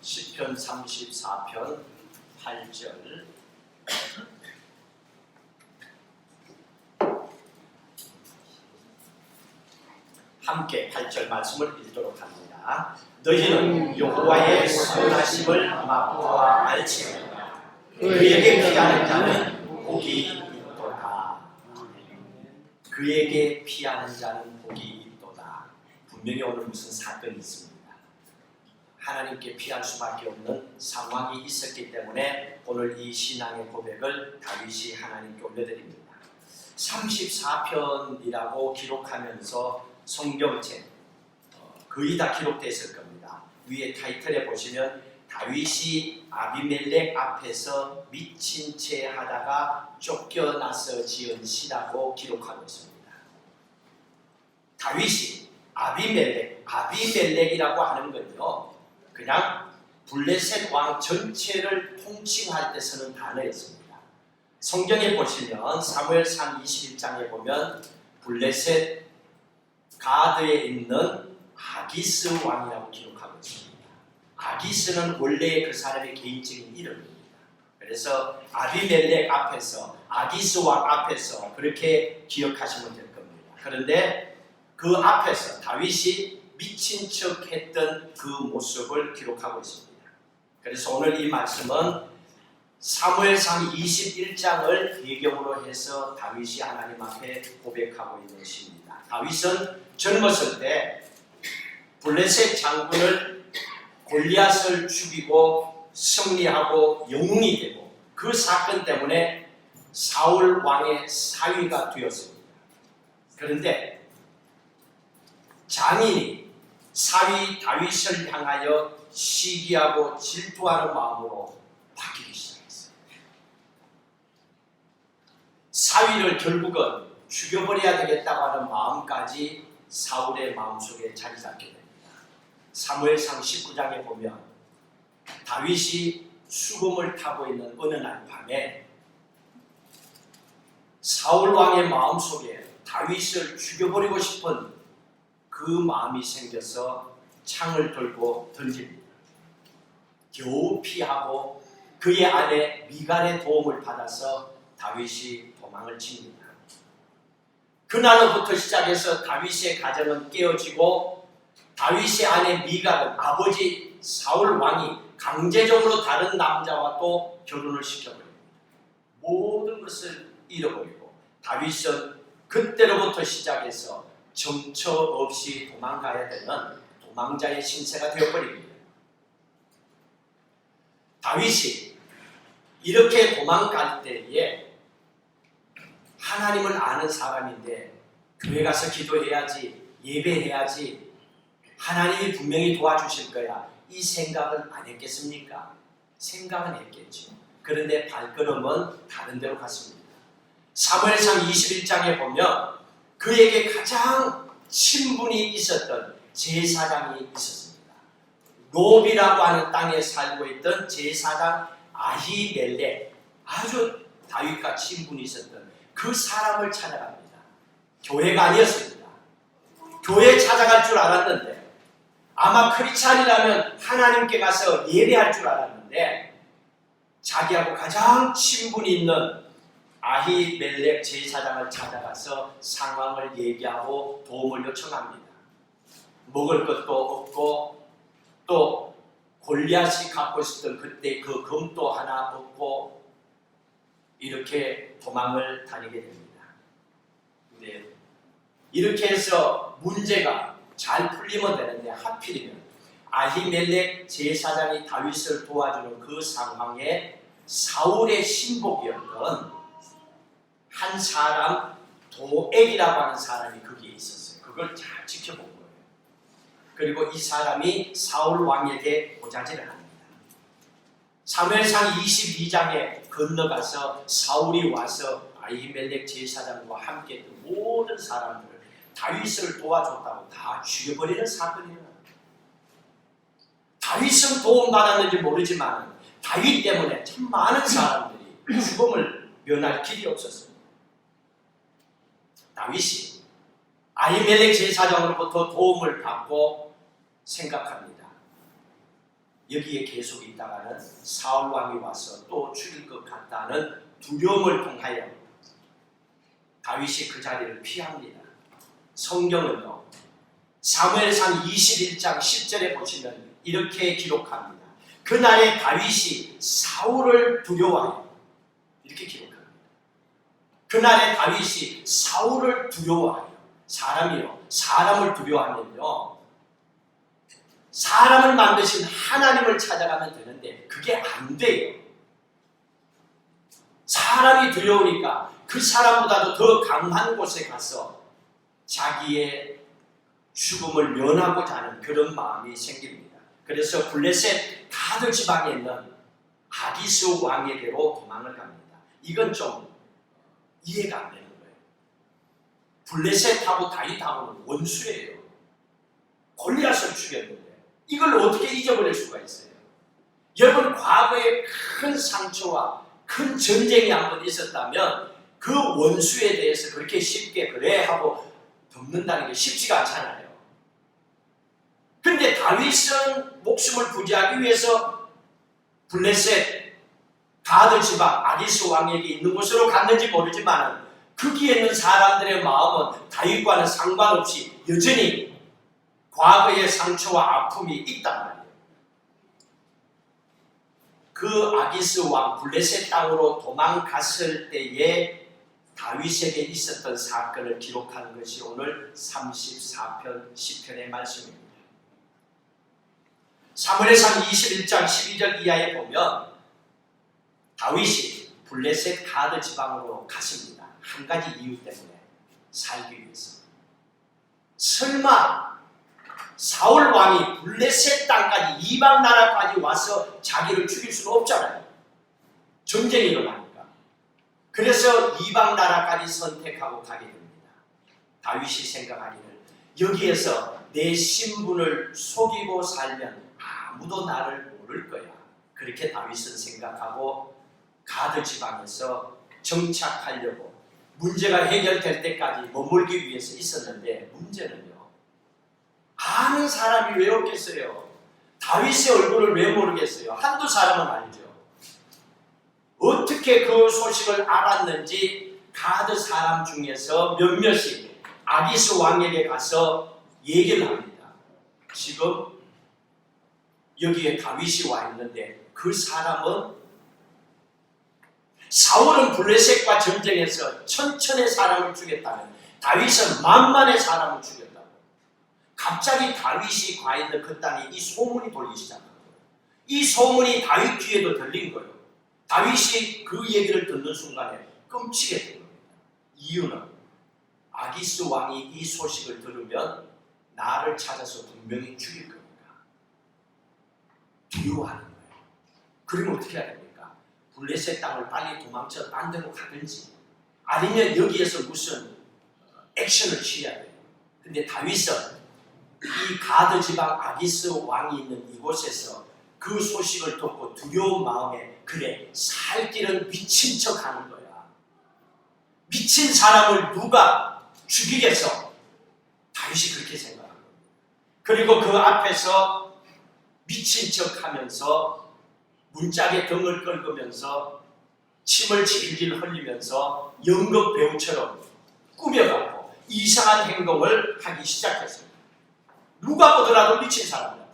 시편 34편 8절 함께 8절 말씀을 읽도록 합니다. 너희는 여호와의 선하심을 맛보아 알지어다. 그에게 피하는 자는 복이 있도다. 그에게 피하는 자는 복이 있도다. 분명히 오늘 무슨 사건이 있습니다. 하나님께 피할 수밖에 없는 상황이 있었기 때문에 오늘 이 신앙의 고백을 다윗이 하나님께 올려드립니다. 34편이라고 기록하면서 성경책 거의 다 기록되었을 겁니다. 위에 타이틀에 보시면 다윗이 아비멜렉 앞에서 미친 채 하다가 쫓겨나서 지은 시라고 기록하고 있습니다. 다윗이 아비멜렉이라고 하는 건요, 그냥 블레셋 왕 전체를 통칭할 때 쓰는 단어였습니다. 성경에 보시면 사무엘상 21장에 보면 블레셋 가드에 있는 아기스 왕이라고 기록하고 있습니다. 아기스는 원래 그 사람의 개인적인 이름입니다. 그래서 아비멜렉 앞에서, 아기스 왕 앞에서 그렇게 기억하시면 될 겁니다. 그런데 그 앞에서 다윗이 미친 척 했던 그 모습을 기록하고 있습니다. 그래서 오늘 이 말씀은 사무엘상 21장을 배경으로 해서 다윗이 하나님 앞에 고백하고 있는 시입니다. 다윗은 젊었을 때 블레셋 장군을 골리앗을 죽이고 승리하고 영웅이 되고 그 사건 때문에 사울 왕의 사위가 되었습니다. 그런데 장인이 사위 다윗을 향하여 시기하고 질투하는 마음으로 바뀌기 시작했어요. 사위를 결국은 죽여버려야 되겠다고 하는 마음까지 사울의 마음속에 자리 잡게 됩니다. 사무엘상 19장에 보면 다윗이 수금을 타고 있는 어느 날 밤에 사울 왕의 마음속에 다윗을 죽여버리고 싶은 그 마음이 생겨서 창을 들고 던집니다. 겨우 피하고 그의 아내 미갈의 도움을 받아서 다윗이 도망을 칩니다. 그날로부터 시작해서 다윗의 가정은 깨어지고 다윗의 아내 미갈은 아버지 사울 왕이 강제적으로 다른 남자와 또 결혼을 시켜버립니다. 모든 것을 잃어버리고 다윗은 그때로부터 시작해서 정처 없이 도망가야 되는 도망자의 신세가 되어버립니다. 다윗이 이렇게 도망갈 때에 하나님을 아는 사람인데 교회 가서 기도해야지, 예배해야지, 하나님이 분명히 도와주실 거야, 이 생각은 안 했겠습니까? 생각은 했겠죠. 그런데 발걸음은 다른 데로 갔습니다. 사무엘상 21장에 보면 그에게 가장 친분이 있었던 제사장이 있었습니다. 노비라고 하는 땅에 살고 있던 제사장 아히멜렉, 아주 다윗과 친분이 있었던 그 사람을 찾아갑니다. 교회가 아니었습니다. 교회 찾아갈 줄 알았는데, 아마 크리스찬이라면 하나님께 가서 예배할 줄 알았는데, 자기하고 가장 친분이 있는 아히멜렉 제사장을 찾아가서 상황을 얘기하고 도움을 요청합니다. 먹을 것도 없고 또 골리앗이 갖고 있었던 그때 그 금도 하나 없고 이렇게 도망을 다니게 됩니다. 근데 이렇게 해서 문제가 잘 풀리면 되는데 하필이면 아히멜렉 제사장이 다윗을 도와주는 그 상황에 사울의 신복이었던 한 사람 도액이라고 하는 사람이 거기에 있었어요. 그걸 잘 지켜본 거예요. 그리고 이 사람이 사울 왕에게 보자질을 합니다. 사무엘상 22장에 건너가서 사울이 와서 아히멜렉 제사장과 함께 했던 모든 사람들을 다윗을 도와줬다고 다 죽여버리는 사건이에요. 다윗은 도움받았는지 모르지만 다윗 때문에 참 많은 사람들이 죽음을 면할 길이 없었습니다. 다윗이 아히멜렉 제사장으로부터 도움을 받고 생각합니다. 여기에 계속 있다가는 사울 왕이 와서 또 죽일 것 같다는 두려움을 통하여 다윗이 그 자리를 피합니다. 성경은요, 사무엘상 21장 10절에 보시면 이렇게 기록합니다. 그날에 다윗이 사울을 두려워하여, 이렇게 기록합니다. 그날에 다윗이 사울을 두려워하여, 사람을 두려워하면요, 사람을 만드신 하나님을 찾아가면 되는데 그게 안 돼요. 사람이 두려우니까 그 사람보다도 더 강한 곳에 가서 자기의 죽음을 면하고자 하는 그런 마음이 생깁니다. 그래서 블레셋 가드 지방에 있는 아기스 왕에게로 도망을 갑니다. 이건 좀 이해가 안 되는 거예요. 블레셋하고 다윗하고는 원수예요. 골리앗을 죽였는데 이걸 어떻게 잊어버릴 수가 있어요? 여러분, 과거에 큰 상처와 큰 전쟁이 한번 있었다면 그 원수에 대해서 그렇게 쉽게 그래 하고 덮는다는 게 쉽지가 않잖아요. 근데 다윗은 목숨을 부지하기 위해서 블레셋 가드 지방 아기스 왕에게 있는 곳으로 갔는지 모르지만 거기에 있는 사람들의 마음은 다윗과는 상관없이 여전히 과거의 상처와 아픔이 있단 말이에요. 그 아기스 왕 블레셋 땅으로 도망갔을 때에 다윗에게 있었던 사건을 기록하는 것이 오늘 34편 시편의 말씀입니다. 사무엘상 21장 12절 이하에 보면 다윗이 블레셋 가드 지방으로 갔습니다. 한 가지 이유 때문에, 살기 위해서. 설마 사울 왕이 블레셋 땅까지, 이방 나라까지 와서 자기를 죽일 수는 없잖아요. 전쟁이 일어나니까. 그래서 이방 나라까지 선택하고 가게 됩니다. 다윗이 생각하기를 여기에서 내 신분을 속이고 살면 아무도 나를 모를 거야. 그렇게 다윗은 생각하고 가드 지방에서 정착하려고 문제가 해결될 때까지 머물기 위해서 있었는데, 문제는요, 아는 사람이 왜 없겠어요? 다윗의 얼굴을 왜 모르겠어요? 한두 사람은 알죠. 어떻게 그 소식을 알았는지 가드 사람 중에서 몇몇이 아기스 왕에게 가서 얘기를 합니다. 지금 여기에 다윗이 와 있는데 그 사람은, 사울은 블레셋과 전쟁에서 천천의 사람을 죽였다면 다윗은 만만의 사람을 죽였다고. 갑자기 다윗이 가 있는 그 땅에 이 소문이 돌기 시작한 거예요. 이 소문이 다윗 귀에도 들린 거예요. 다윗이 그 얘기를 듣는 순간에 끔찍해 된 겁니다. 이유는 아기스 왕이 이 소식을 들으면 나를 찾아서 분명히 죽일 겁니다. 두려워하는 거예요. 그러면 어떻게 해야 됩니까? 블레셋 땅을 빨리 도망쳐 딴 데로 가든지 아니면 여기에서 무슨 액션을 취해야 돼요. 근데 다윗은 이 가드 지방 아기스 왕이 있는 이곳에서 그 소식을 듣고 두려운 마음에, 그래, 살 길은 미친 척 하는 거야. 미친 사람을 누가 죽이겠어? 다윗이 그렇게 생각한 거예요. 그리고 그 앞에서 미친 척 하면서 문짝에 등을 긁으면서 침을 질질 흘리면서 연극 배우처럼 꾸며갖고 이상한 행동을 하기 시작했습니다. 누가 보더라도 미친 사람 같아요.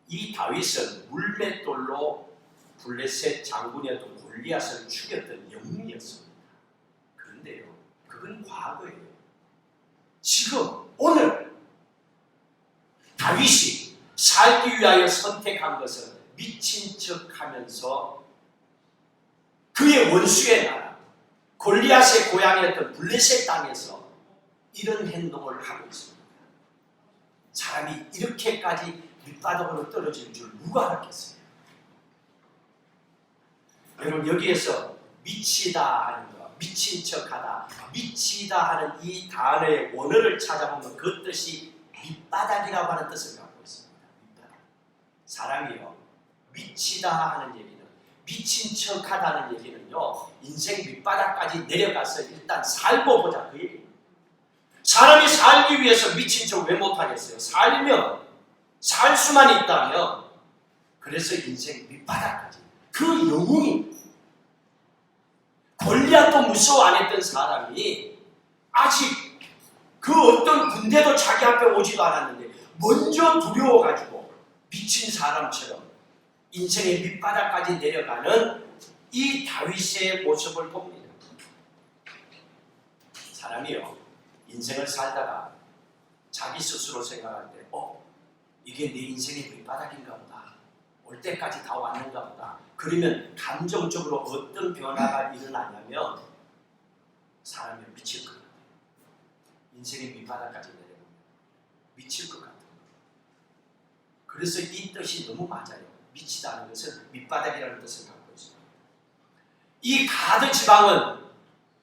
이 다윗은 물맷돌로 블레셋 장군이었던 골리앗을 죽였던 영웅이었습니다. 그런데요, 그건 과거예요. 지금 오늘 다윗이 살기 위하여 선택한 것은 미친 척하면서 그의 원수의 나라 골리앗의 고향이었던 블레셋 땅에서 이런 행동을 하고 있습니다. 사람이 이렇게까지 밑바닥으로 떨어질 줄 누가 알았겠어요? 여러분, 여기에서 미치다 하는 거, 미친 척하다, 미치다 하는 이 단어의 원어를 찾아보면 그 뜻이 밑바닥이라고 하는 뜻을 갖고 있습니다. 밑바닥. 사람이요, 미치다 하는 얘기는, 미친 척하다는 얘기는요, 인생 밑바닥까지 내려가서 일단 살고 보자, 그 얘기입니다. 사람이 살기 위해서 미친 척 왜 못하겠어요? 살면, 살 수만 있다면, 그래서 인생 밑바닥까지. 그 영웅이, 골리앗도 무서워 안 했던 사람이 아직 그 어떤 군대도 자기 앞에 오지도 않았는데 먼저 두려워가지고 미친 사람처럼 인생의 밑바닥까지 내려가는 이 다윗의 모습을 봅니다. 사람이요, 인생을 살다가 자기 스스로 생각할 때 이게 내 인생의 밑바닥인가 보다, 올 때까지 다 왔는가 보다. 그러면 감정적으로 어떤 변화가 일어나냐면 사람이 미칠 것 같아요. 인생의 밑바닥까지 내려오면 미칠 것 같아요. 그래서 이 뜻이 너무 맞아요. 미치다는 것은 밑바닥이라는 뜻을 갖고 있습니다. 이 가드 지방은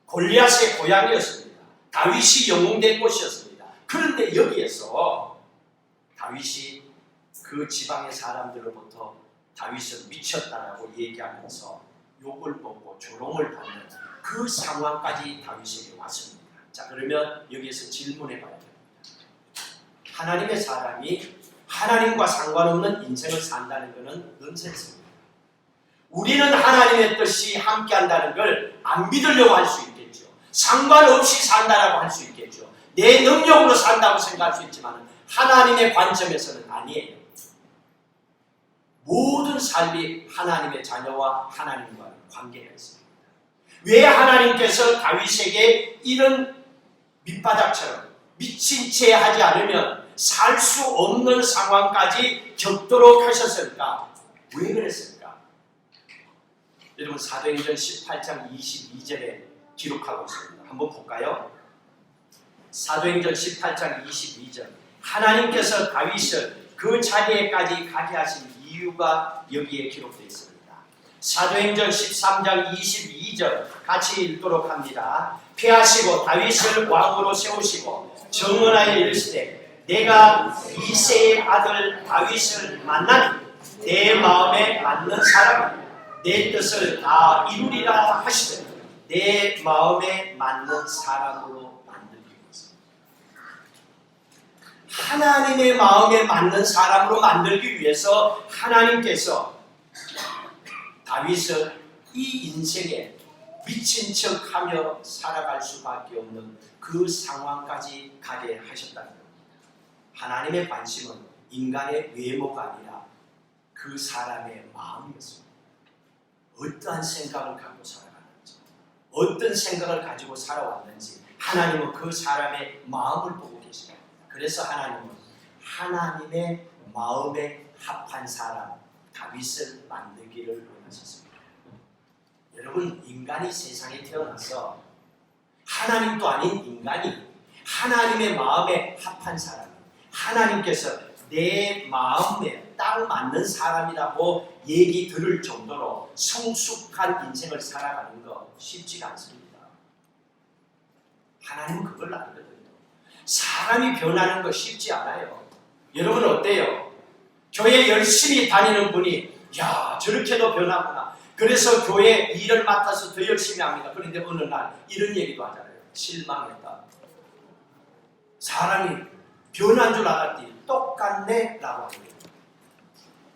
골리앗의 고향이었습니다. 다윗이 영웅된 곳이었습니다. 그런데 여기에서 다윗이 그 지방의 사람들로부터 다윗은 미쳤다라고 얘기하면서 욕을 먹고 조롱을 받는 그 상황까지 다윗에게 왔습니다. 자, 그러면 여기에서 질문해 봐야 됩니다. 하나님의 사람이 하나님과 상관없는 인생을 산다는 것은 넌센스입니다. 우리는 하나님의 뜻이 함께한다는 걸 안 믿으려고 할 수 있겠죠. 상관없이 산다라고 할 수 있겠죠. 내 능력으로 산다고 생각할 수 있지만 하나님의 관점에서는 아니에요. 모든 삶이 하나님의 자녀와 하나님과의 관계가 있습니다. 왜 하나님께서 다윗에게 이런 밑바닥처럼 미친 채 하지 않으면 살 수 없는 상황까지 겪도록 하셨을까? 왜 그랬을까? 여러분, 사도행전 18장 22절에 기록하고 있습니다. 한번 볼까요? 사도행전 18장 22절. 하나님께서 다윗을 그 자리에까지 가게 하신 이유가 여기에 기록되어 있습니다. 사도행전 13장 22절 같이 읽도록 합니다. 패하시고 다윗을 왕으로 세우시고 정언하여 이르시되 내가 이새의 아들 다윗을 만나니 내 마음에 맞는 사람이 내 뜻을 다 이루리라 하시되 내 마음에 맞는 사람으로 만들기 위해서, 하나님의 마음에 맞는 사람으로 만들기 위해서 하나님께서 다윗을 이 인생에 미친 척하며 살아갈 수밖에 없는 그 상황까지 가게 하셨다는 겁니다. 하나님의 관심은 인간의 외모가 아니라 그 사람의 마음이었습니다. 어떠한 생각을 갖고 살아갔는지, 어떤 생각을 가지고 살아왔는지 하나님은 그 사람의 마음을 보고 계십니다. 그래서 하나님은 하나님의 마음에 합한 사람 다윗을 만들기를 원하셨습니다. 여러분, 인간이 세상에 태어나서 하나님도 아닌 인간이 하나님의 마음에 합한 사람, 하나님께서 내 마음에 딱 맞는 사람이라고 얘기 들을 정도로 성숙한 인생을 살아가는 거 쉽지가 않습니다. 하나님은 그걸 알거든요. 사람이 변하는 거 쉽지 않아요. 여러분 어때요? 교회 열심히 다니는 분이 야, 저렇게도 변하구나. 그래서 교회 일을 맡아서 더 열심히 합니다. 그런데 어느 날 이런 얘기도 하잖아요. 실망했다. 사람이 변한 줄 알았더니 똑같네 라고 하는 거예요.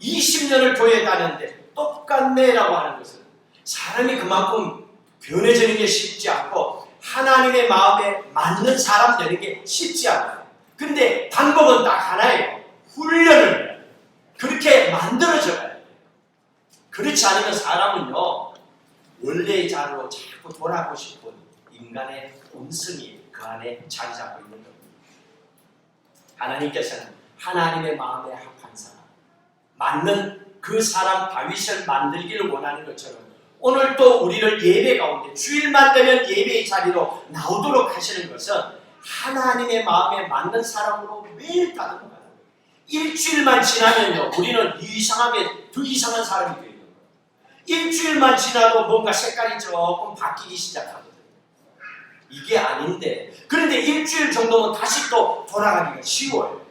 20년을 교회에 다녔는데 똑같네 라고 하는 것은 사람이 그만큼 변해지는 게 쉽지 않고 하나님의 마음에 맞는 사람 되는 게 쉽지 않아요. 근데 방법은 딱 하나예요. 훈련을 그렇게 만들어져야 돼요. 그렇지 않으면 사람은요, 원래의 자리로 자꾸 돌아가고 싶은 인간의 본성이 그 안에 자리 잡고 있는 겁니다. 하나님께서는 하나님의 마음에 합한 사람, 맞는 그 사람 다윗을 만들기를 원하는 것처럼 오늘 또 우리를 예배 가운데 주일만 되면 예배의 자리로 나오도록 하시는 것은 하나님의 마음에 맞는 사람으로 매일 다듬어가는 거예요. 일주일만 지나면요, 우리는 이상하게 더 이상한 사람이 되는 거예요. 일주일만 지나도 뭔가 색깔이 조금 바뀌기 시작하거든요. 이게 아닌데, 그런데 일주일 정도면 다시 또 돌아가기가 쉬워요.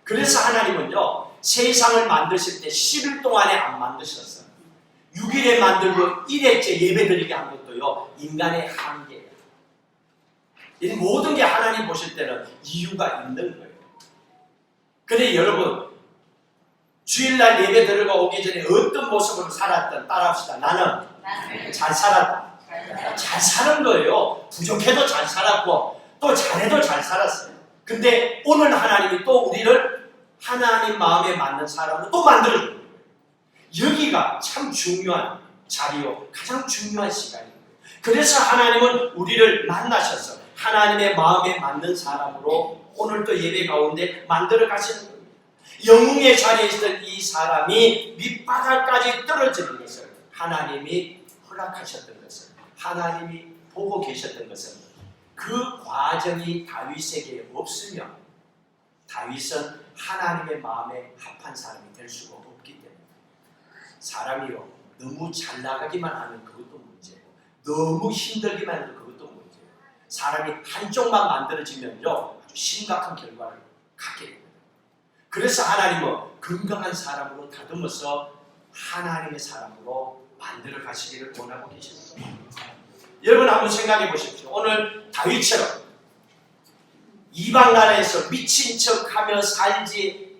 그래서 하나님은요, 세상을 만드실 때 10일 동안에 안 만드셨어요. 6일에 만들고 1회째 예배드리게 한 것도요, 인간의 한계예요. 이 모든 게 하나님 보실 때는 이유가 있는 거예요. 근데 여러분, 주일날 예배 들어가 오기 전에 어떤 모습으로 살았든 따라합시다. 나는 잘 살았다. 잘 사는 거예요. 부족해도 잘 살았고 또 잘해도 잘 살았어요. 근데 오늘 하나님이 또 우리를 하나님 마음에 맞는 사람으로 또 만들어줘요. 여기가 참 중요한 자리요, 가장 중요한 시간이에요. 그래서 하나님은 우리를 만나셔서 하나님의 마음에 맞는 사람으로 오늘 또 예배 가운데 만들어 가시는 겁니다. 영웅의 자리에 있던 이 사람이 밑바닥까지 떨어지는 것을 하나님이 허락하셨던 것을, 하나님이 보고 계셨던 것은, 그 과정이 다윗에게 없으면 다윗은 하나님의 마음에 합한 사람이 될 수가 없기 때문에, 사람이요 너무 잘 나가기만 하면 그것도 문제고 너무 힘들기만 해도 그것도 문제예요. 사람이 한쪽만 만들어지면요 아주 심각한 결과를 갖게 됩니다. 그래서 하나님은 건강한 사람으로 다듬어서 하나님의 사람으로 만들어 가시기를 원하고 계십니다. 여러분 한번 생각해 보십시오. 오늘 다윗처럼 이방 나라에서 미친 척하며 살기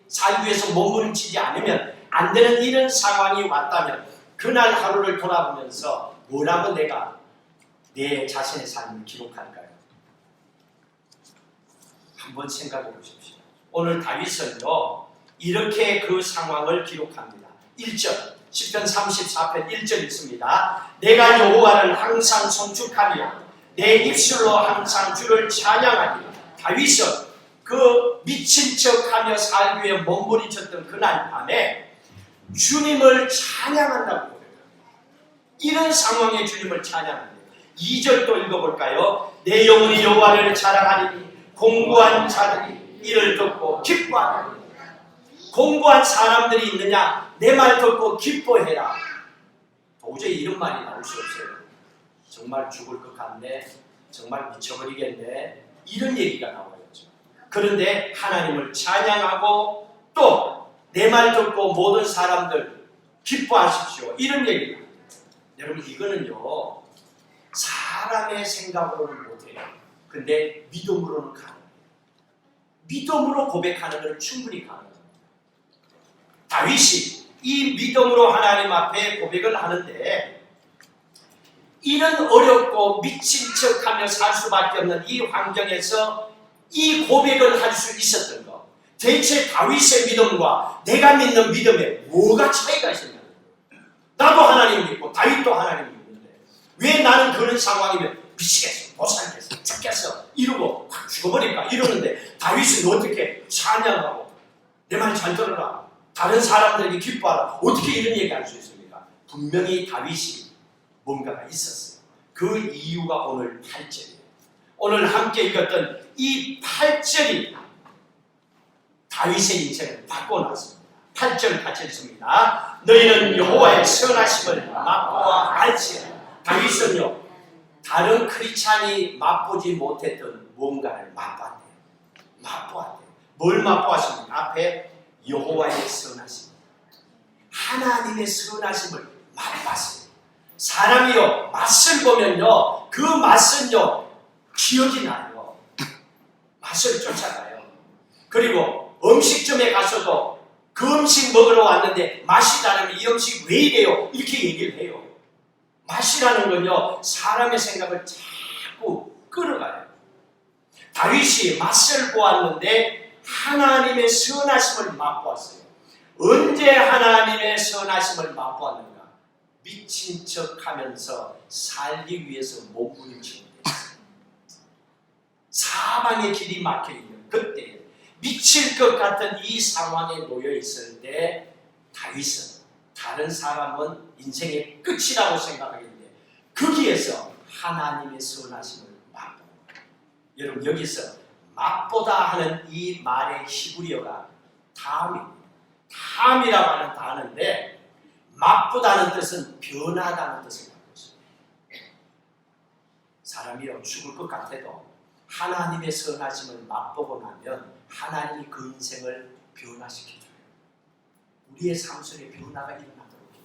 위해서 몸부림치지 않으면 안 되는 이런 상황이 왔다면 그날 하루를 돌아보면서 뭐라고 내가 내 자신의 삶을 기록할까요? 한번 생각해 보십시오. 오늘 다윗은요 이렇게 그 상황을 기록합니다. 1절, 시편 34편 1절 있습니다. 내가 여호와를 항상 송축하며 내 입술로 항상 주를 찬양하리. 다윗은 그 미친 척하며 살기 위해 몸부림쳤던 그날 밤에 주님을 찬양한다고 그래요. 이런 상황에 주님을 찬양합니다. 2절 또 읽어볼까요? 내 영혼이 여호와를 자랑하리니 공부한 자들이 이를 듣고 기뻐하리니. 공부한 사람들이 있느냐? 내 말 듣고 기뻐해라. 도저히 이런 말이 나올 수 없어요. 정말 죽을 것 같네, 정말 미쳐버리겠네, 이런 얘기가 나와야죠. 그런데 하나님을 찬양하고 또 내 말 듣고 모든 사람들 기뻐하십시오, 이런 얘기가. 여러분 이거는요 사람의 생각으로는 못해요. 근데 믿음으로는 가능해요. 믿음으로 고백하는 것은 충분히 가능합니다. 다윗이 이 믿음으로 하나님 앞에 고백을 하는데, 이런 어렵고 미친 척하며 살 수밖에 없는 이 환경에서 이 고백을 할 수 있었던 것, 대체 다윗의 믿음과 내가 믿는 믿음에 뭐가 차이가 있었냐? 나도 하나님 믿고 다윗도 하나님 믿는데 왜 나는 그런 상황이면 미치겠어, 못 살겠어, 죽겠어 이러고 확 죽어버릴까 이러는데 다윗은 어떻게 찬양하고 내 말 잘 들어라, 다른 사람들에게 기뻐하라, 어떻게 이런 얘기할 수 있습니까? 분명히 다윗이 뭔가가 있었어요. 그 이유가 오늘 8절이에요. 오늘 함께 읽었던 이 8절이 다윗의 인생을 바꿔놨습니다. 8절 같이 읽습니다. 너희는 여호와의 선하심을 맛보아 알지어다. 다윗은요 다른 크리스찬이 맛보지 못했던 뭔가를 맛봤대요. 맛보았대요. 뭘 맛보았습니까? 앞에 여호와의 선하심, 하나님의 선하심을 맛봤어요. 사람이요 맛을 보면요 그 맛은요 기억이 나요. 맛을 쫓아가요. 그리고 음식점에 가서도 그 음식 먹으러 왔는데 맛이 다르면 이 음식 왜 이래요? 이렇게 얘기를 해요. 맛이라는 건요 사람의 생각을 자꾸 끌어가요. 다윗이 맛을 보았는데 하나님의 선하심을 맛보았어요. 언제 하나님의 선하심을 맛보았는가? 미친 척하면서 살기 위해서 몸부림치는 데였어요. 사망의 길이 막혀있는 그때, 미칠 것 같은 이 상황에 놓여 있을 때 다윗은, 다른 사람은 인생의 끝이라고 생각하겠는데 거기에서 하나님의 선하심을 맛보는 거예요. 여러분 여기서 맛보다 하는 이 말의 히브리어가 탐입니다. 탐이라고 하는 단어인데 맛보다는 뜻은 변하다는 뜻을 갖고 있습니다. 사람이요 죽을 것 같아도 하나님의 선하심을 맛보고 나면 하나님이 그 인생을 변화시켜줘요. 우리의 삶 속에 변화가 일어나도록 해요.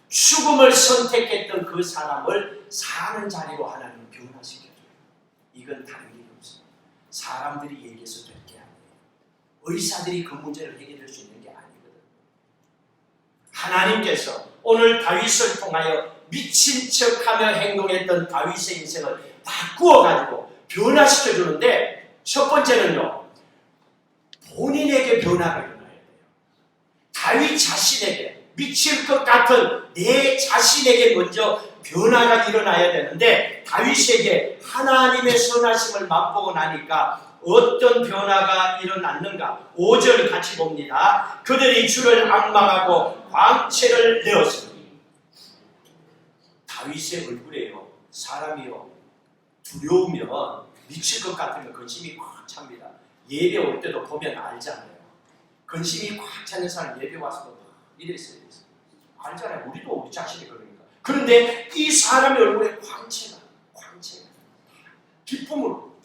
죽음을 선택했던 그 사람을 사는 자리로 하나님은 변화시켜줘요. 이건 다른 일입니다. 사람들이 얘기해서 될 게 아니에요. 의사들이 그 문제를 해결할 수 있는 게 아니거든. 하나님께서 오늘 다윗을 통하여 미친 척하며 행동했던 다윗의 인생을 바꾸어가지고 변화시켜주는데, 첫 번째는요, 본인에게 변화가 일어나야 돼요. 다윗 자신에게, 미칠 것 같은 내 자신에게 먼저 변화가 일어나야 되는데, 다윗에게 하나님의 선하심을 맛보고 나니까 어떤 변화가 일어났는가? 5절 같이 봅니다. 그들이 주를 앙망하고 광채를 내었으니. 다윗의 얼굴에요, 사람이요, 두려우면, 미칠 것 같으면 근심이 꽉 찹니다. 예배 올 때도 보면 알잖아요. 근심이 꽉 차는 사람 예배 와서도 이랬어요. 알잖아요. 우리도 우리 자신이 그러니까. 그런데 이 사람의 얼굴에 광채가 기쁨으로.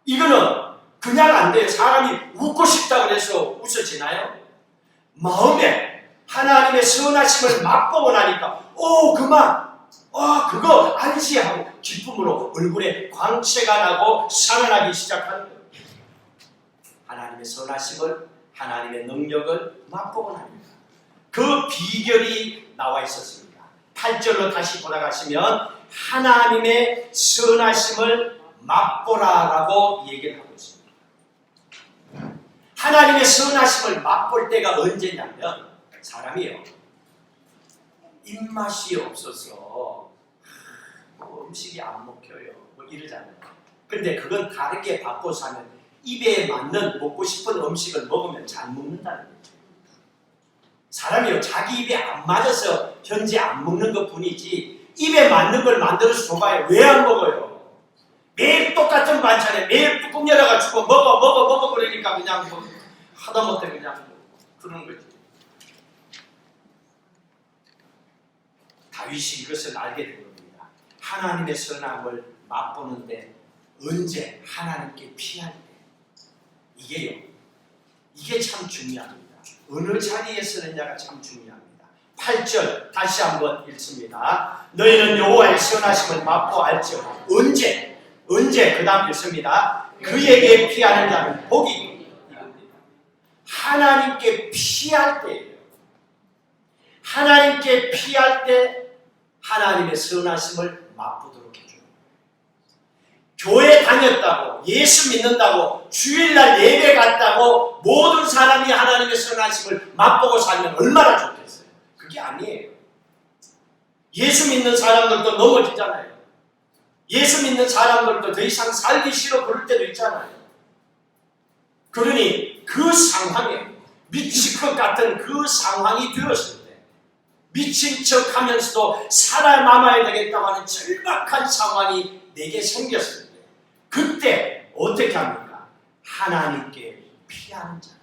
이거는 그냥 안 돼요. 사람이 웃고 싶다고 해서 웃어지나요? 마음에 하나님의 선하심을 맛보고 나니까 그만, 그거 알지 하고 기쁨으로 얼굴에 광채가 나고 살아나기 시작하는 거예요. 하나님의 선하심을, 하나님의 능력을 맛보고 나니까. 그 비결이 나와 있었습니다. 8절로 다시 돌아가시면 하나님의 선하심을 맛보라라고 얘기를 하고 있습니다. 하나님의 선하심을 맛볼 때가 언제냐면, 사람이요, 입맛이 없어서 음식이 안 먹혀요, 이러잖아요. 근데 그건 다르게 바꿔서 하면 입에 맞는 먹고 싶은 음식을 먹으면 잘 먹는다는 거예요. 사람이요, 자기 입에 안 맞아서 현재 안 먹는 것 뿐이지, 입에 맞는 걸 만들어서 줘봐요. 왜 안 먹어요? 매일 똑같은 반찬에 매일 뚜껑 열어가지고 먹어 그러니까 그냥 하다못해 그냥 그러는 거지. 다윗이 이것을 알게 된 겁니다. 하나님의 선함을 맛보는데 언제? 하나님께 피할 때. 이게 참 중요합니다. 어느 자리에 서느냐가 참 중요합니다. 8절 다시 한번 읽습니다. 너희는 여호와의 선하심을 맛보 알지어다. 언제? 그 다음 읽습니다. 그에게 피하는 자는 복이 있습니다. 하나님께 피할 때예요. 하나님께 피할 때 하나님의 선하심을 맛보도록 해줘요. 교회 다녔다고, 예수 믿는다고, 주일날 예배 갔다고 모든 사람이 하나님의 선하심을 맛보고 살면 얼마나 좋겠어요. 그게 아니에요. 예수 믿는 사람들도 넘어지잖아요. 예수 믿는 사람들도 더 이상 살기 싫어 그럴 때도 있잖아요. 그러니 그 상황에, 미칠 것 같은 그 상황이 되었을 때, 미친 척 하면서도 살아남아야 되겠다고 하는 절박한 상황이 내게 생겼을 때, 그때 어떻게 합니까? 하나님께 피하는 자라.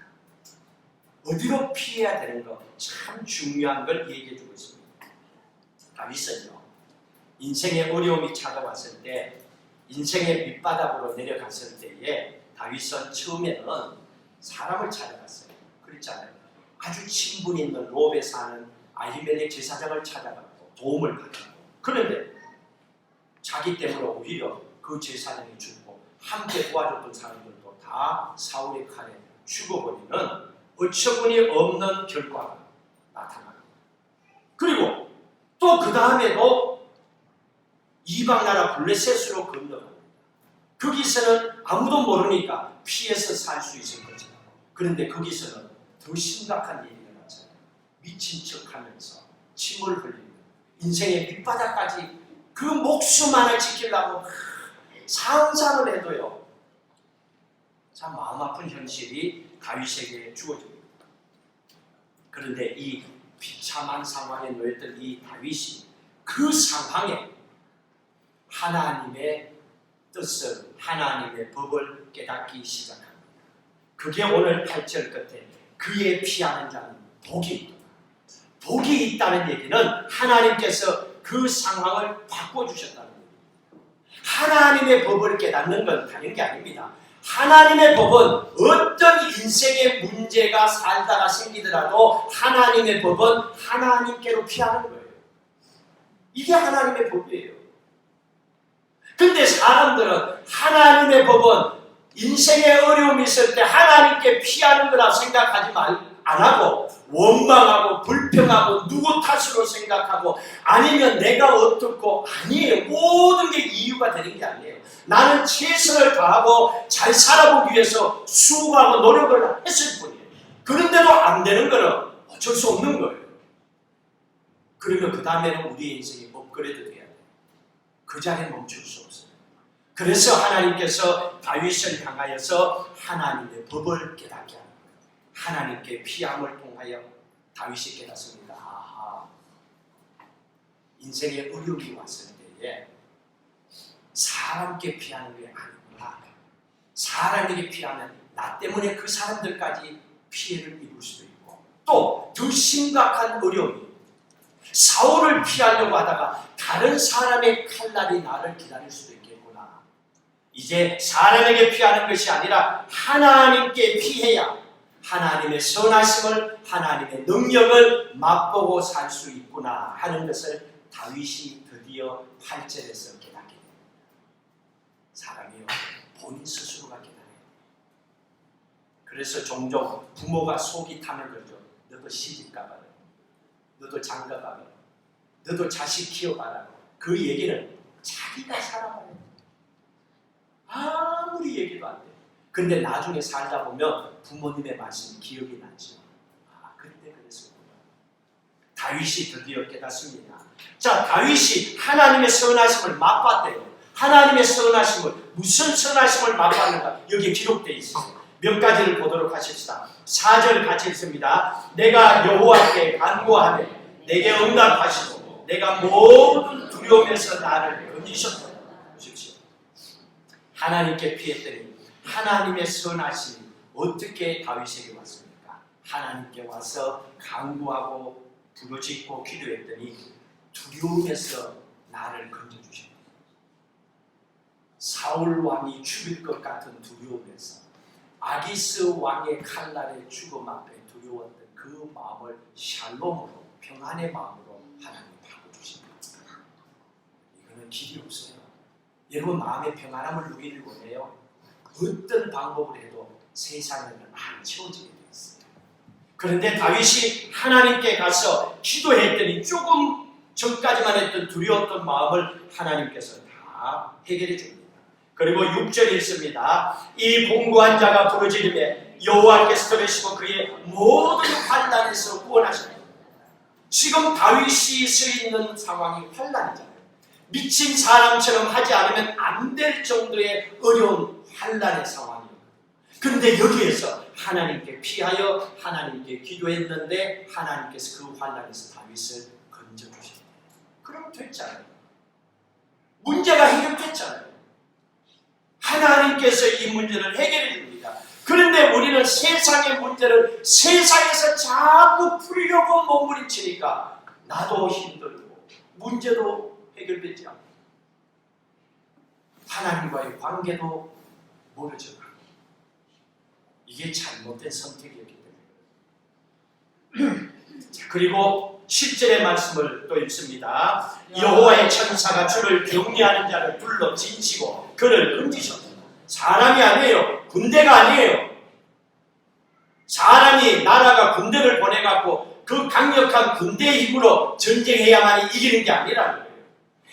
어디로 피해야 되는 거 참 중요한 걸 얘기해 주고 있습니다. 다윗은요, 인생의 어려움이 찾아왔을 때, 인생의 밑바닥으로 내려갔을 때에 다윗은 처음에는 사람을 찾아갔어요. 그랬잖아요. 아주 친분 있는 롭에 사는 아히멜렉 제사장을 찾아갔고 도움을 받았고, 그런데 자기 때문에 오히려 그 제사장이 죽고 함께 도와줬던 사람들도 다 사울의 칼에 죽어버리는 어처구니 없는 결과가 나타납니다. 그리고 또 그 다음에도 이방 나라 블레셋으로 건너갑니다. 거기서는 아무도 모르니까 피해서 살 수 있을 거죠. 그런데 거기서는 더 심각한 일이 일어났잖아요. 미친 척하면서 침을 흘리고 인생의 밑바닥까지 그 목숨 하나 지키려고 상상을 해도요, 참 마음 아픈 현실이 다윗에게 주어집니다. 그런데 이 비참한 상황에 놓였던 이 다윗이 그 상황에 하나님의 뜻을, 하나님의 법을 깨닫기 시작합니다. 그게 오늘 8절 끝에 그의 피하는 자는 복이 있다. 복이 있다는 얘기는 하나님께서 그 상황을 바꿔주셨다는 겁니다. 하나님의 법을 깨닫는 건 다른 게 아닙니다. 하나님의 법은 어떤 인생의 문제가 살다가 생기더라도 하나님의 법은 하나님께로 피하는 거예요. 이게 하나님의 법이에요. 근데 사람들은 하나님의 법은 인생에 어려움이 있을 때 하나님께 피하는 거라 생각하지 안 하고 원망하고 불평하고 누구 탓으로 생각하고 아니면 내가 어떻고 아니에요. 모든 게 이유가 되는 게 아니에요. 나는 최선을 다하고 잘 살아보기 위해서 수고하고 노력을 했을 뿐이에요. 그런데도 안 되는 거는 어쩔 수 없는 거예요. 그러면 그 다음에는 우리의 인생이 업그레이드 돼야 돼요. 그 자리에 멈출 수 없어요. 그래서 하나님께서 다윗을 향하여서 하나님의 법을 깨닫게 합니다. 하나님께 피함을 통하여 다윗이 깨닫습니다. 아하, 인생에 어려움이 왔을 때에 사람께 피하는 게 아니구나. 사람에게 피하면 나 때문에 그 사람들까지 피해를 입을 수도 있고 또 더 심각한 어려움이 사울을 피하려고 하다가 다른 사람의 칼날이 나를 기다릴 수도 있겠구나. 이제 사람에게 피하는 것이 아니라 하나님께 피해야 하나님의 선하심을 하나님의 능력을 맛보고 살 수 있구나 하는 것을 다윗이 드디어 8절에서 깨닫게 됩니다. 사람이요 본인 스스로가 깨달아요. 그래서 종종 부모가 속이 타는 거죠. 너도 시집 가봐라. 너도 장가 가봐라. 너도 자식 키워봐라. 그 얘기는 자기가 살아봐야 돼. 아무리 얘기도 안 돼. 근데 나중에 살다 보면 부모님의 말씀이 기억이 나죠. 아, 그때 그랬었구나. 다윗이 드디어 깨닫습니다. 자, 다윗이 하나님의 선하심을 맛봤대요. 하나님의 선하심을, 무슨 선하심을 맛봤는가? 여기에 기록되어 있어요. 몇 가지를 보도록 하십시다. 4절 같이 읽습니다. 내가 여호와께 간구하되 내게 응답하시고 내가 모든 두려움에서 나를 건지셨다. 보십시오. 하나님께 피했더니 하나님의 선하심이 어떻게 다윗에게 왔습니까? 하나님께 와서 간구하고 부르짖고 기도했더니 두려움에서 나를 건져주십니다. 사울 왕이 죽일 것 같은 두려움에서 아기스 왕의 칼날의 죽음 앞에 두려웠던 그 마음을 샬롬으로 평안의 마음으로 하나님 바꿔주십니다. 이거는 길이 없어요. 여러분 마음의 평안함을 누리길 원해요. 어떤 방법을 해도 세상에는 안 채워지게 되어 있어요. 그런데 다윗이 하나님께 가서 기도했더니 조금 전까지만 했던 두려웠던 마음을 하나님께서 다 해결해 줍니다. 그리고 6절에 있습니다. 이 공고한 자가 부르짖으매 여호와께서 들으시고 그의 모든 환난에서 구원하십니다. 지금 다윗이 서 있는 상황이 환난이잖아요. 미친 사람처럼 하지 않으면 안 될 정도의 어려운 환난의 상황이에요. 그런데 여기에서 하나님께 피하여 하나님께 기도했는데 하나님께서 그 환난에서 다윗을 건져주십니다. 그럼 됐잖아요. 문제가 해결됐잖아요. 하나님께서 이 문제를 해결해 줍니다. 그런데 우리는 세상의 문제를 세상에서 자꾸 풀려고 몸부림치니까 나도 힘들고 문제도 해결되지 않고 하나님과의 관계도 멀어져 가고 이게 잘못된 선택이었기 때문에 그리고 10절의 말씀을 또 읽습니다. 여호와의 천사가 주를 경외하는 자를 불러 진치고 그를 건지셨다. 사람이 아니에요. 군대가 아니에요. 사람이 나라가 군대를 보내갖고 그 강력한 군대의 힘으로 전쟁해야만 이기는 게 아니라는 거예요.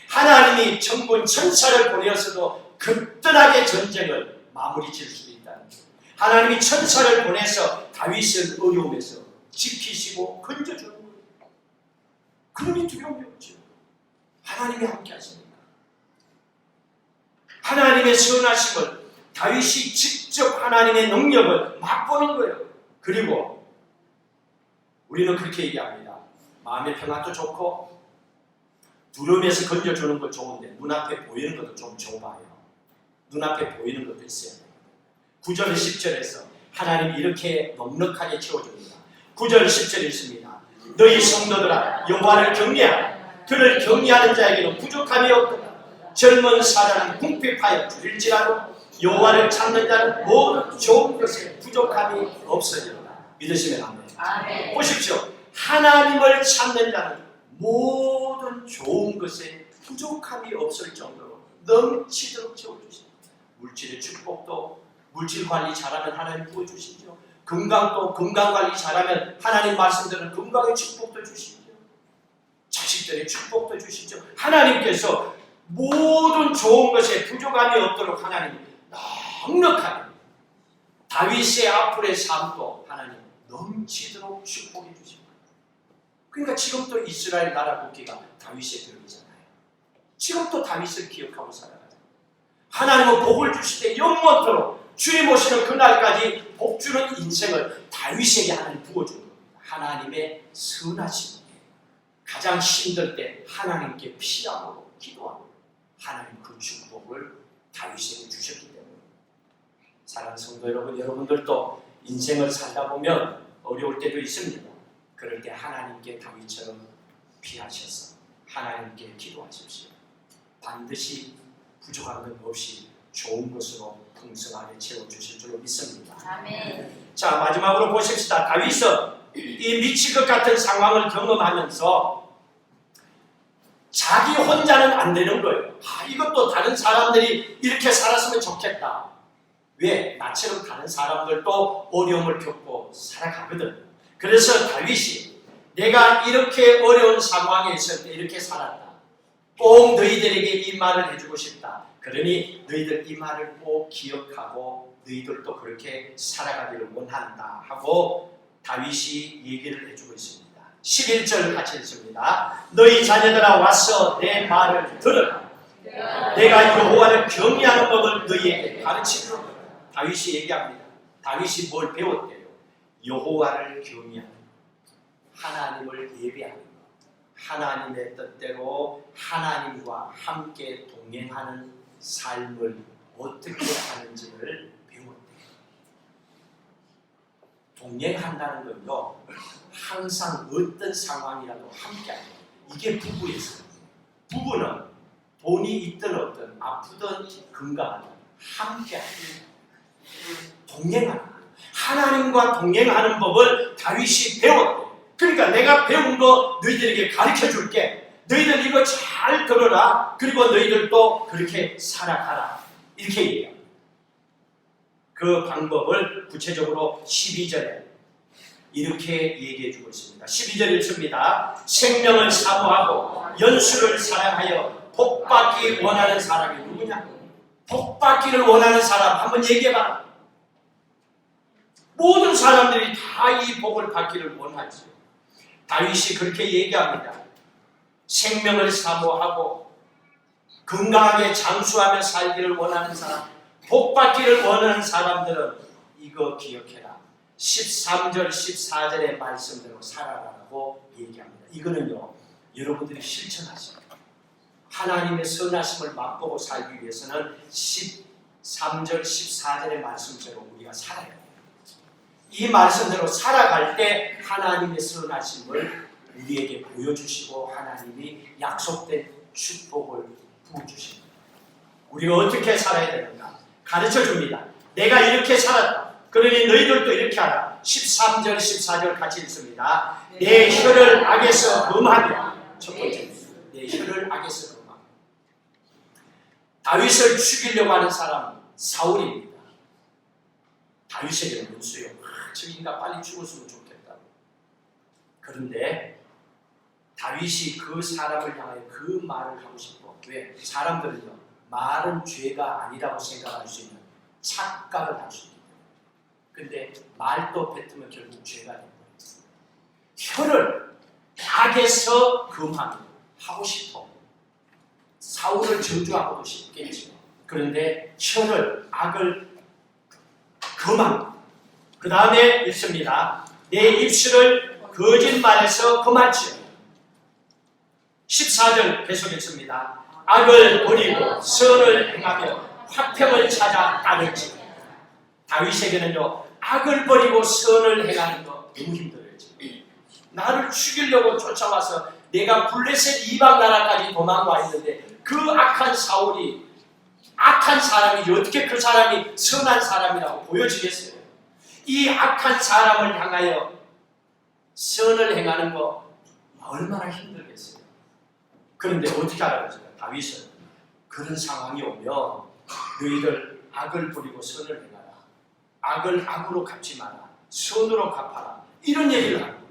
하나님이 천군 천사를 보내어서도 거뜬하게 전쟁을 마무리 지을 수도 있다는 거예요. 하나님이 천사를 보내서 다윗을 어려움에서 지키시고 건져주는 거예요. 그러니 두려움이 없죠. 하나님이 함께 하십니다. 하나님의 선하심을 다윗이 직접 하나님의 능력을 맛보는 거예요. 그리고 우리는 그렇게 얘기합니다. 마음의 평안도 좋고 두려움에서 건져주는 거 좋은데 눈앞에 보이는 것도 좀 좁아요. 눈앞에 보이는 것도 있어야 돼요. 9절 10절에서 하나님이 이렇게 넉넉하게 채워줍니다. 9절 10절에 있습니다. 너희 성도들아 여호와를 경외하라. 그를 경외하는 자에게는 부족함이 없도다. 젊은 사람은 궁핍하여 줄일지라도 여호와를 찾는 자는 모든 좋은 것에 부족함이 없으리로다. 믿으시면 아멘. 아멘. 보십시오. 하나님을 찾는 자는 모든 좋은 것에 부족함이 없을 정도로 넘치도록 채워주십니다. 물질의 축복도 물질 관리 잘하면 하나님 부어주시죠. 건강 관리 잘하면 하나님 말씀대로 건강의 축복도 주시죠. 자식들의 축복도 주시죠. 하나님께서 모든 좋은 것에 부족함이 없도록 하나님 넉넉하게 다윗의 앞으로의 삶도 하나님 넘치도록 축복해 주십니다. 그러니까 지금도 이스라엘 나라 국기가 다윗의 벽이잖아요. 지금도 다윗을 기억하고 살아가잖아요. 하나님은 복을 주실 때 영원토록 주님 오시는 그날까지 복 주는 인생을 다윗에게 하나님 부어주는 겁니다. 하나님의 선하심, 가장 힘들 때 하나님께 피함으로 기도하고 하나님 그 축복을 다윗에게 주셨기 때문에 사랑하는 성도 여러분, 여러분들도 인생을 살다 보면 어려울 때도 있습니다. 그럴 때 하나님께 다윗처럼 피하셔서 하나님께 기도하십시오. 반드시 부족한 것 없이 좋은 것으로 풍성하게 채워주실 줄로 믿습니다. 아멘. 자, 마지막으로 보십시다. 다윗은 이 미칠 것 같은 상황을 경험하면서 자기 혼자는 안 되는 거예요. 이것도 다른 사람들이 이렇게 살았으면 좋겠다. 왜? 나처럼 다른 사람들도 어려움을 겪고 살아가거든. 그래서 다윗이 내가 이렇게 어려운 상황에 있을 때 이렇게 살았다. 꼭 너희들에게 이 말을 해주고 싶다. 그러니 너희들 이 말을 꼭 기억하고 너희들도 그렇게 살아가기를 원한다 하고 다윗이 얘기를 해주고 있습니다. 11절 같이 읽습니다. 너희 자녀들아 와서 내 말을 들으라. 내가 여호와를 경외하는 법을 너희에게 가르치리라. 다윗이 얘기합니다. 다윗이 뭘 배웠대요? 여호와를 경외하는 것, 하나님을 예배하는 것, 하나님의 뜻대로 하나님과 함께 동행하는 삶을 어떻게 하는지를 배웠대요. 동행한다는 건요, 항상 어떤 상황이라도 함께하는 거예요. 이게 부부였어요. 부부는 돈이 있든 없든 아프든 건강하든 함께하는 동행하는 거예요. 하나님과 동행하는 법을 다윗이 배웠대요. 그러니까 내가 배운 거 너희들에게 가르쳐 줄게. 너희들 이거 잘 들어라. 그리고 너희들도 그렇게 살아가라. 이렇게 얘기합니다. 그 방법을 구체적으로 12절에 이렇게 얘기해 주고 있습니다. 12절 읽습니다. 생명을 사모하고 연수를 사랑하여 복받기 원하는 사람이 누구냐? 복받기를 원하는 사람 한번 얘기해봐라. 모든 사람들이 다 이 복을 받기를 원하지. 다윗이 그렇게 얘기합니다. 생명을 사모하고 건강하게 장수하며 살기를 원하는 사람, 복받기를 원하는 사람들은 이거 기억해라. 13절, 14절의 말씀대로 살아라라고 얘기합니다. 이거는요, 여러분들이 실천하세요. 하나님의 선하심을 맛보고 살기 위해서는 13절, 14절의 말씀대로 우리가 살아야 돼요. 이 말씀대로 살아갈 때 하나님의 선하심을 우리에게 보여주시고 하나님이 약속된 축복을 부어주십니다. 우리가 어떻게 살아야 되는가? 가르쳐줍니다. 내가 이렇게 살았다. 그러니 너희들도 이렇게 하라. 13절, 14절 같이 읽습니다. 내 혀를 악에서 금하며, 첫 번째, 내 혀를 악에서 금하며. 다윗을 죽이려고 하는 사람은 사울입니다. 다윗에게는 문수요. 저 인간 빨리 죽었으면 좋겠다고. 그런데 다윗이 그 사람을 향하여 그 말을 하고 싶어. 왜? 사람들은요, 말은 죄가 아니라고 생각할 수 있는 착각을 할 수 있기 때문에. 근데 말도 뱉으면 결국 죄가 됩니다. 혀를 악에서 금하고 싶어. 사울을 저주하고도 싶겠죠. 그런데 혀를 악을 금합니다. 그 다음에 읽습니다. 내 입술을 거짓말에서 금하지요. 14절 계속 읽습니다. 악을 버리고 선을 행하며 화평을 찾아 따르지. 다윗에게는요, 악을 버리고 선을 행하는 거 너무 힘들어요. 나를 죽이려고 쫓아와서 내가 블레셋 이방 나라까지 도망와 있는데 그 악한 사울이, 악한 사람이 어떻게 그 사람이 선한 사람이라고 보여지겠어요? 이 악한 사람을 향하여 선을 행하는 거 얼마나 힘들겠어요? 그런데 어떻게 알아보세요? 다윗은 그런 상황이 오면 너희들 악을 부리고 선을 행하라. 악을 악으로 갚지 마라. 선으로 갚아라. 이런 얘기를 하는 거예요.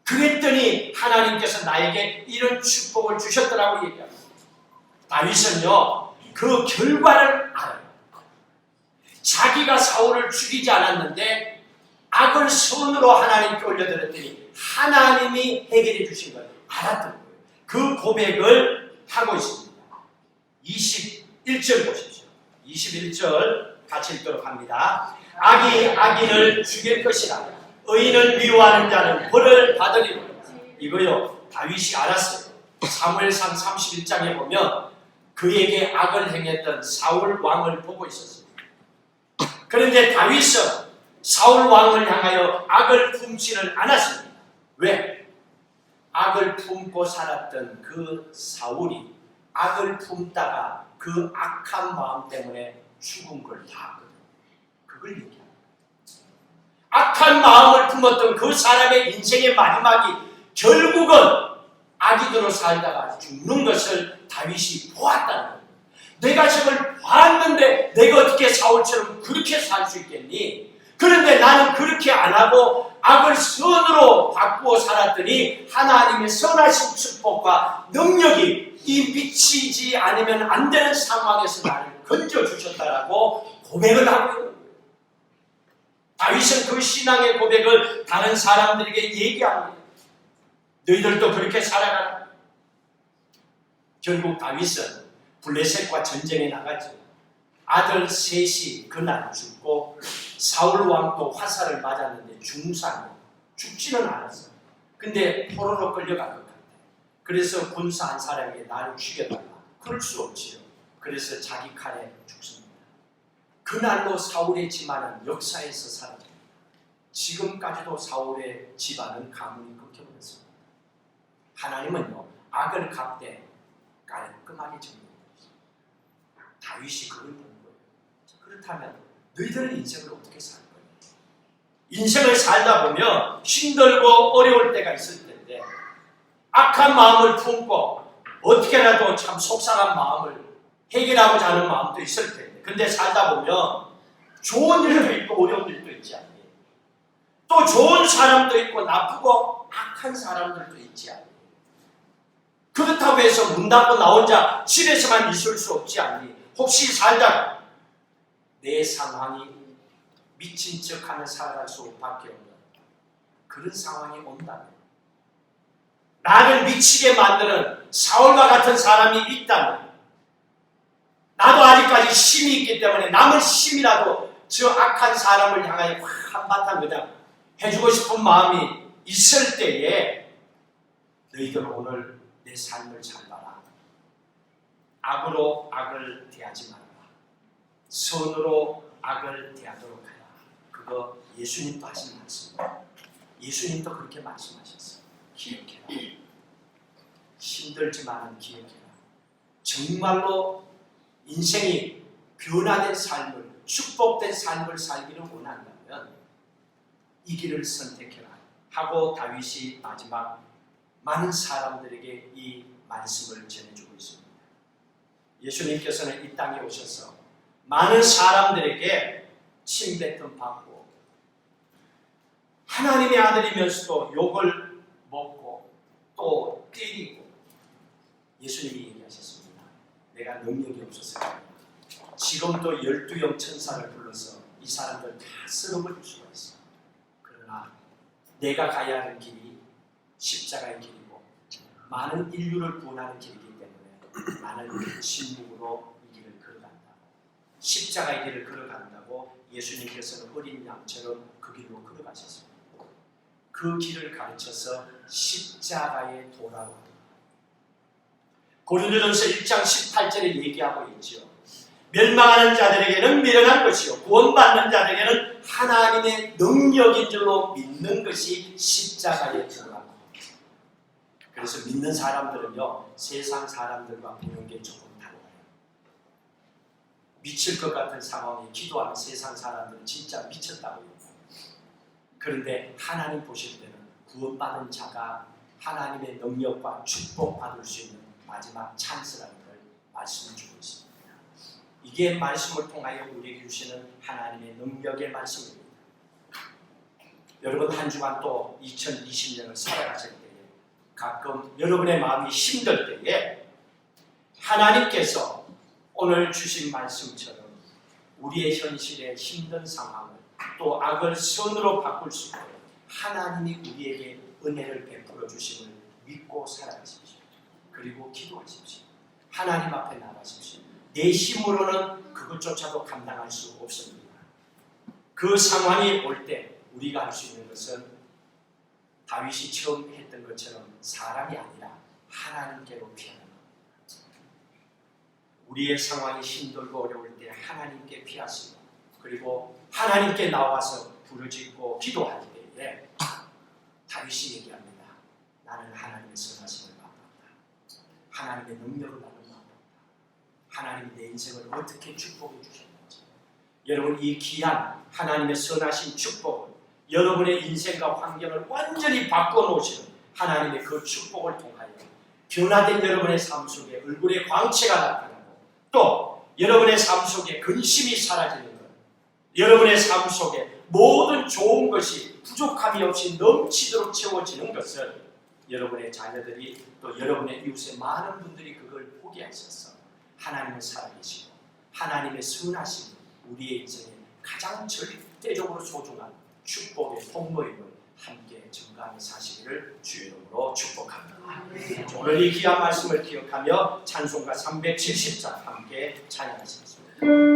그랬더니 하나님께서 나에게 이런 축복을 주셨더라고 얘기합니다. 다윗은요, 그 결과를 알아요. 자기가 사울을 죽이지 않았는데 악을 선으로 하나님께 올려드렸더니 하나님이 해결해 주신 걸 알았던 거예요. 그 고백을 하고 있습니다. 21절 보십시오. 21절 같이 읽도록 합니다. 악이 악인을 죽일 것이라 의인을 미워하는 자는 벌을 받으리라. 이거요, 다윗이 알았어요. 사무엘상 31장에 보면 그에게 악을 행했던 사울 왕을 보고 있었습니다. 그런데 다윗은 사울 왕을 향하여 악을 품지는 않았습니다. 왜? 악을 품고 살았던 그 사울이 악을 품다가 그 악한 마음 때문에 죽은 걸 다 알거든요. 그걸 얘기합니다. 악한 마음을 품었던 그 사람의 인생의 마지막이 결국은 악인으로 살다가 죽는 것을 다윗이 보았다는 거예요. 내가 저걸 봤는데 내가 어떻게 사울처럼 그렇게 살 수 있겠니? 그런데 나는 그렇게 안 하고 악을 선으로 바꾸어 살았더니 하나님의 선하신 축복과 능력이 이 미치지 않으면 안 되는 상황에서 나를 건져주셨다라고 고백을 하고 있는 거예요. 다윗은 그 신앙의 고백을 다른 사람들에게 얘기합니다. 너희들도 그렇게 살아가라. 결국 다윗은 블레셋과 전쟁에 나가죠. 아들 셋이 그날 죽고 사울 왕도 화살을 맞았는데 중상이요. 죽지는 않았어요. 근데 포로로 끌려간 것 같아요. 그래서 군사 한 사람에게 나를 죽여달라. 그럴 수 없지요. 그래서 자기 칼에 죽습니다. 그날로 사울의 집안은 역사에서 사라집니다. 지금까지도 사울의 집안은 가문이 끊겨버렸습니다. 하나님은요, 악을 갚되 깔끔하게 정리합니다. 다윗이 그걸 본 거예요. 그렇다면 너희들은 인생을 어떻게 살 거예요? 인생을 살다 보면 힘들고 어려울 때가 있을 텐데 악한 마음을 품고 어떻게라도 참 속상한 마음을 해결하고자 하는 마음도 있을 텐데, 근데 살다 보면 좋은 일도 있고 어려운 일도 있지 않니? 또 좋은 사람도 있고 나쁘고 악한 사람들도 있지 않니? 그렇다고 해서 문 닫고 나 혼자 집에서만 있을 수 없지 않니? 혹시 살다가 내 상황이 미친 척하며 살아갈 수밖에 없는 그런 상황이 온다면, 나를 미치게 만드는 사울과 같은 사람이 있다면, 나도 아직까지 힘이 있기 때문에 남은 힘이라도 저 악한 사람을 향하여 한바탕 그냥 해주고 싶은 마음이 있을 때에 너희들 오늘 내 삶을 잘 봐라. 악으로 악을 대하지 말아라. 선으로 악을 대하도록 하라. 그거 예수님도 하신 말씀입니다. 예수님도 그렇게 말씀하셨어요. 기억해라. 힘들지만은 기억해라. 정말로 인생이 변화된 삶을, 축복된 삶을 살기를 원한다면 이 길을 선택해라 하고 다윗이 마지막 많은 사람들에게 이 말씀을 전해주고 있습니다. 예수님께서는 이 땅에 오셔서 많은 사람들에게 침뱉음 받고 하나님의 아들이면서도 욕을 먹고 또 때리고, 예수님이 얘기하셨습니다. 내가 능력이 없어서 지금도 12영 천사를 불러서 이 사람들 다 쓸어버릴 수가 있어. 그러나 내가 가야 하는 길이 십자가의 길이고 많은 인류를 구원하는 길이기 때문에 나는 침묵으로 이 길을 걸어간다. 십자가의 길을 걸어간다고 예수님께서는 어린 양처럼 그 길로 걸어가셨습니다. 그 길을 가르쳐서 십자가의 도라고 합니다. 고린도전서 1장 18절에 얘기하고 있죠. 멸망하는 자들에게는 미련한 것이요 구원받는 자들에게는 하나님의 능력인 줄로 믿는 것이 십자가의 도라고. 그래서 믿는 사람들은요, 세상 사람들과 보는 게 조금 달라요. 미칠 것 같은 상황에 기도하는 세상 사람들은 진짜 미쳤다고 해요. 그런데 하나님 보실 때는 구원받은 자가 하나님의 능력과 축복받을 수 있는 마지막 찬스라는 걸 말씀해 주고 있습니다. 이게 말씀을 통하여 우리에게 주시는 하나님의 능력의 말씀입니다. 여러분 한 주간 또 2020년을 살아가실 때에 가끔 여러분의 마음이 힘들 때에 하나님께서 오늘 주신 말씀처럼 우리의 현실의 힘든 상황을 또 악을 선으로 바꿀 수 있도록 하나님이 우리에게 은혜를 베풀어 주심을 믿고 살아가십시오. 그리고 기도하십시오. 하나님 앞에 나가십시오. 내 힘으로는 그것조차도 감당할 수 없습니다. 그 상황이 올 때 우리가 할 수 있는 것은 다윗이 처음 했던 것처럼 사람이 아니라 하나님께로 피하는 것. 우리의 상황이 힘들고 어려울 때 하나님께 피하시고 그리고 하나님께 나와서 부르짖고 기도할 때에 다윗이 얘기합니다. 나는 하나님의 선하심을 받았다. 하나님의 능력을 나는 받았다. 하나님이 내 인생을 어떻게 축복해 주셨는지. 여러분 이 귀한 하나님의 선하신 축복을 여러분의 인생과 환경을 완전히 바꿔놓으시는 하나님의 그 축복을 통하여 변화된 여러분의 삶 속에 얼굴의 광채가 나타나고 또 여러분의 삶 속에 근심이 사라지는 것, 여러분의 삶 속에 모든 좋은 것이 부족함이 없이 넘치도록 채워지는 것을 여러분의 자녀들이 또 여러분의 이웃의 많은 분들이 그걸 보게 하셔서 하나님을 살아계시고 하나님의 선하심이 우리의 인생에 가장 절대적으로 소중한 축복의 통로임을 함께 증거하며 사시기를 주의 이름으로 축복합니다. 오늘 이 귀한 말씀을 기억하며 찬송가 370장 함께 찬양하시겠습니다.